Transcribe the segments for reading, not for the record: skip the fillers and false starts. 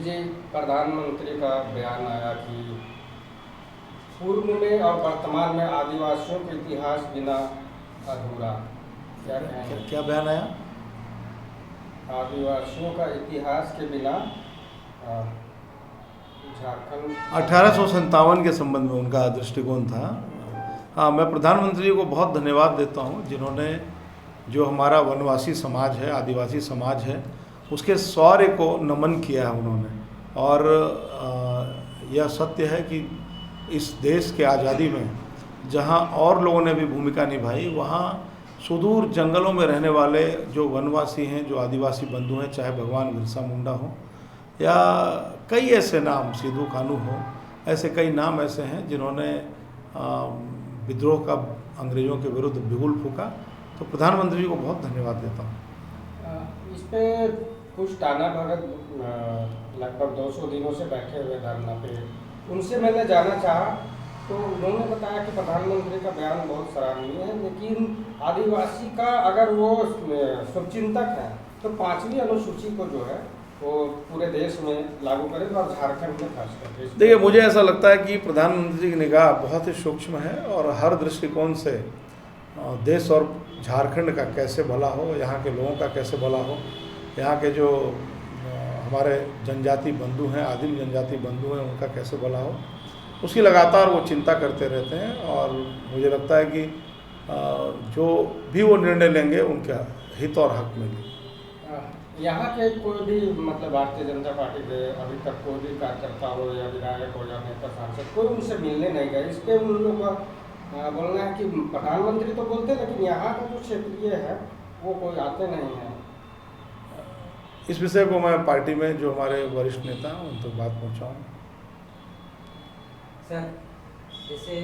जी, प्रधानमंत्री का बयान आया कि पूर्व में और वर्तमान में आदिवासियों का इतिहास बिना अधूरा। क्या कहेंगे? क्या बयान आया? आदिवासियों का इतिहास के बिना झारखंड 1857 के संबंध में उनका दृष्टिकोण था। हाँ, मैं प्रधानमंत्री को बहुत धन्यवाद देता हूँ जिन्होंने जो हमारा वनवासी समाज है, आदिवासी समाज है, उसके शौर्य को नमन किया है उन्होंने। और यह सत्य है कि इस देश के आज़ादी में जहाँ और लोगों ने भी भूमिका निभाई, वहाँ सुदूर जंगलों में रहने वाले जो वनवासी हैं, जो आदिवासी बंधु हैं, चाहे भगवान बिरसा मुंडा हो या कई ऐसे नाम, सिद्धू कानू हो, ऐसे कई नाम ऐसे हैं जिन्होंने विद्रोह का अंग्रेज़ों के विरुद्ध बिगुल फूका। तो प्रधानमंत्री जी को बहुत धन्यवाद देता हूँ। इस पे कुछ टाना भगत लगभग 200 दिनों से बैठे हुए धरना पे, उनसे मैंने जानना चाहा तो उन्होंने बताया कि प्रधानमंत्री का बयान बहुत सराहनीय है, लेकिन आदिवासी का अगर वो शुभचिंतक है तो 5वीं अनुसूची को जो है वो पूरे देश में लागू करें और झारखंड में खास करके। देखिए, मुझे ऐसा लगता है कि प्रधानमंत्री जी की निगाह बहुत ही सूक्ष्म है और हर दृष्टिकोण से देश और झारखंड का कैसे भला हो, यहाँ के लोगों का कैसे भला हो, यहाँ के जो हमारे जनजाति बंधु हैं, आदिम जनजाति बंधु हैं, उनका कैसे भला हो, उसकी लगातार वो चिंता करते रहते हैं। और मुझे लगता है कि जो भी वो निर्णय लेंगे उनके हित और हक में लेंगे। यहाँ के कोई भी मतलब भारतीय जनता पार्टी के अभी तक कोई भी कार्यकर्ता हो या विधायक हो या नेता सांसद, कोई उनसे मिलने नहीं गए। इस पर उन लोगों का बोलना है कि प्रधानमंत्री तो बोलते हैं लेकिन यहाँ का जो क्षेत्रीय है वो कोई आते नहीं है। इस विषय को मैं पार्टी में जो हमारे वरिष्ठ नेता हैं उन तक बात पहुँचाऊँ। सर, जैसे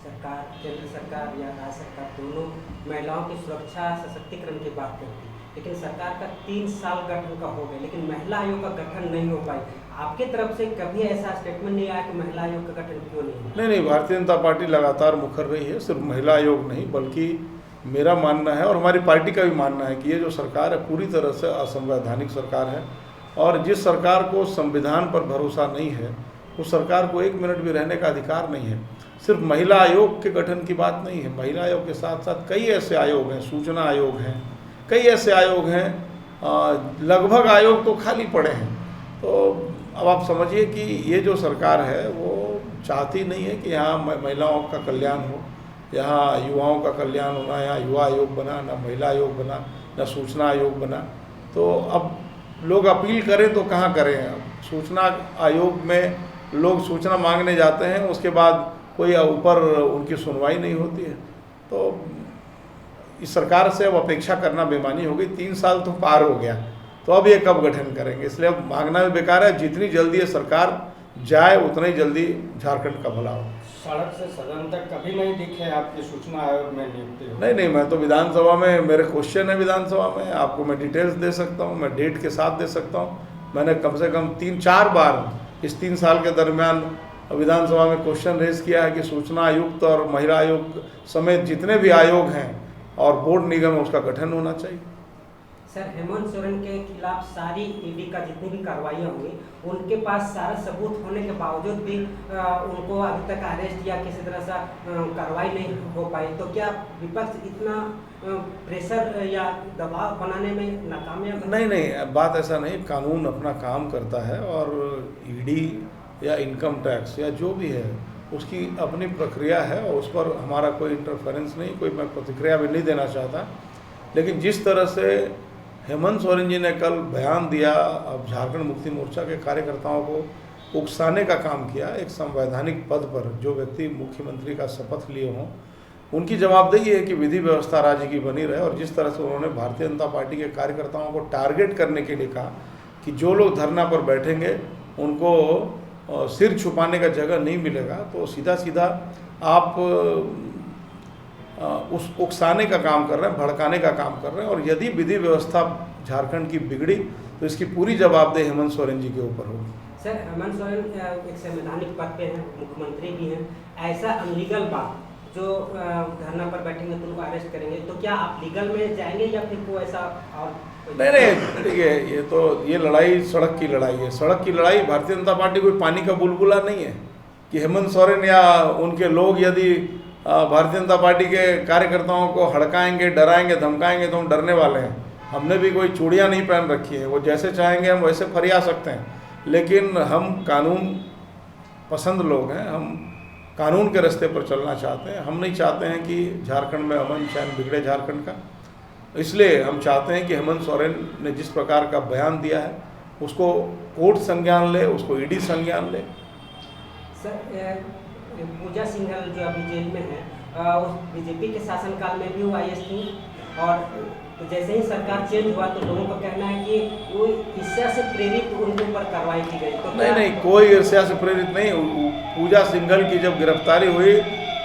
सरकार, केंद्र सरकार या राज्य सरकार दोनों महिलाओं की सुरक्षा सशक्तिकरण की बात करती है, लेकिन सरकार का 3 साल गठन का हो गया लेकिन महिला आयोग का गठन नहीं हो पाई। आपके तरफ से कभी ऐसा स्टेटमेंट नहीं आया कि महिला आयोग का गठन क्यों नहीं हुआ? नहीं, भारतीय जनता पार्टी लगातार मुखर रही है। सिर्फ महिला आयोग नहीं, बल्कि मेरा मानना है और हमारी पार्टी का भी मानना है कि ये जो सरकार है पूरी तरह से असंवैधानिक सरकार है। और जिस सरकार को संविधान पर भरोसा नहीं है उस सरकार को 1 मिनट भी रहने का अधिकार नहीं है। सिर्फ महिला आयोग के गठन की बात नहीं है, महिला आयोग के साथ साथ कई ऐसे आयोग हैं, सूचना आयोग हैं, कई ऐसे आयोग हैं, लगभग आयोग तो खाली पड़े हैं। तो अब आप समझिए कि ये जो सरकार है वो चाहती नहीं है कि यहाँ महिलाओं का कल्याण हो, यहाँ युवाओं का कल्याण होना। यहाँ युवा आयोग बना, ना महिला आयोग बना, ना सूचना आयोग बना। तो अब लोग अपील करें तो कहाँ करें? अब सूचना आयोग में लोग सूचना मांगने जाते हैं, उसके बाद कोई ऊपर उनकी सुनवाई नहीं होती है। तो इस सरकार से अब अपेक्षा करना बेमानी हो गई। 3 साल तो पार हो गया, तो अब ये कब गठन करेंगे? इसलिए अब मांगना भी बेकार है। जितनी जल्दी ये सरकार जाए उतना ही जल्दी झारखंड का भला हो। सड़क से सदन तक कभी नहीं दिखे आपकी सूचना आयोग में नियुक्ति हो? नहीं, मैं तो विधानसभा में, मेरे क्वेश्चन है विधानसभा में, आपको मैं डिटेल्स दे सकता हूँ, मैं डेट के साथ दे सकता हूँ। मैंने कम से कम 3-4 बार इस 3 साल के दरमियान विधानसभा में क्वेश्चन रेज किया है कि सूचना आयुक्त और महिला आयोग समेत जितने भी आयोग हैं और बोर्ड निगम है उसका गठन होना चाहिए। सर, हेमंत सोरेन के खिलाफ सारी ईडी का जितनी भी कार्रवाइयाँ हुई, उनके पास सारा सबूत होने के बावजूद भी उनको अभी तक अरेस्ट या किसी तरह से कार्रवाई नहीं हो पाई। तो क्या विपक्ष इतना प्रेशर या दबाव बनाने में नाकामयाब? नहीं, बात ऐसा नहीं। कानून अपना काम करता है और ईडी या इनकम टैक्स या जो भी है उसकी अपनी प्रक्रिया है और उस पर हमारा कोई इंटरफेरेंस नहीं, कोई मैं प्रतिक्रिया भी नहीं देना चाहता। लेकिन जिस तरह से हेमंत सोरेन जी ने कल बयान दिया, अब झारखंड मुक्ति मोर्चा के कार्यकर्ताओं को उकसाने का काम किया, एक संवैधानिक पद पर जो व्यक्ति मुख्यमंत्री का शपथ लिए हों, उनकी जवाबदेही है कि विधि व्यवस्था राज्य की बनी रहे। और जिस तरह से उन्होंने भारतीय जनता पार्टी के कार्यकर्ताओं को टारगेट करने के लिए कहा कि जो लोग धरना पर बैठेंगे उनको सिर छुपाने का जगह नहीं मिलेगा, तो सीधा सीधा आप उस उकसाने का काम कर रहे हैं, भड़काने का काम कर रहे हैं। और यदि विधि व्यवस्था झारखंड की बिगड़ी तो इसकी पूरी जवाबदेही हेमंत सोरेन जी के ऊपर होगी। सर, हेमंत सोरेन एक संवैधानिक पद पे हैं, मुख्यमंत्री भी हैं, ऐसा अनलीगल बात जो धरना पर बैठेंगे तो उनको अरेस्ट करेंगे, तो क्या आप लीगल में जाएंगे या फिर कोई ऐसा और नहीं, देखिए ये लड़ाई सड़क की लड़ाई है। सड़क की लड़ाई, भारतीय जनता पार्टी कोई पानी का बुलबुला नहीं है कि हेमंत सोरेन या उनके लोग यदि भारतीय जनता पार्टी के कार्यकर्ताओं को हड़काएंगे, डराएंगे, धमकाएंगे तो हम डरने वाले हैं। हमने भी कोई चूड़ियाँ नहीं पहन रखी है, वो जैसे चाहेंगे हम वैसे फरिया सकते हैं, लेकिन हम कानून पसंद लोग हैं, हम कानून के रास्ते पर चलना चाहते हैं। हम नहीं चाहते हैं कि झारखंड में अमन चैन बिगड़े झारखंड का। इसलिए हम चाहते हैं कि हेमंत सोरेन ने जिस प्रकार का बयान दिया है उसको कोर्ट संज्ञान ले, उसको ईडी संज्ञान ले। सर, पूजा सिंघल जो अभी जेल में है, उस बीजेपी के शासनकाल में भी वो IAS थी, और तो जैसे ही सरकार चेंज हुआ तो लोगों का कहना है कि वो ईर्ष्या से प्रेरित उनके ऊपर कार्रवाई की गई। तो नहीं, कोई ईर्ष्या से प्रेरित नहीं। पूजा सिंघल की जब गिरफ्तारी हुई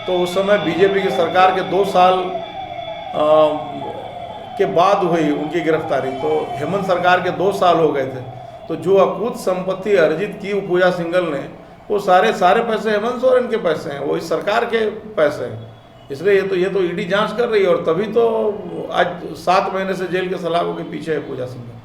तो उस समय बीजेपी की सरकार के 2 साल के बाद हुई उनकी गिरफ्तारी, तो हेमंत सरकार के 2 साल हो गए थे। तो जो अकूत संपत्ति अर्जित की पूजा सिंघल ने, वो सारे पैसे हेमंत सोरेन के पैसे हैं, वो इस सरकार के पैसे हैं। इसलिए ये तो ईडी जांच कर रही है, और तभी तो आज 7 महीने से जेल के सलाखों के पीछे है पूजा सिंघल।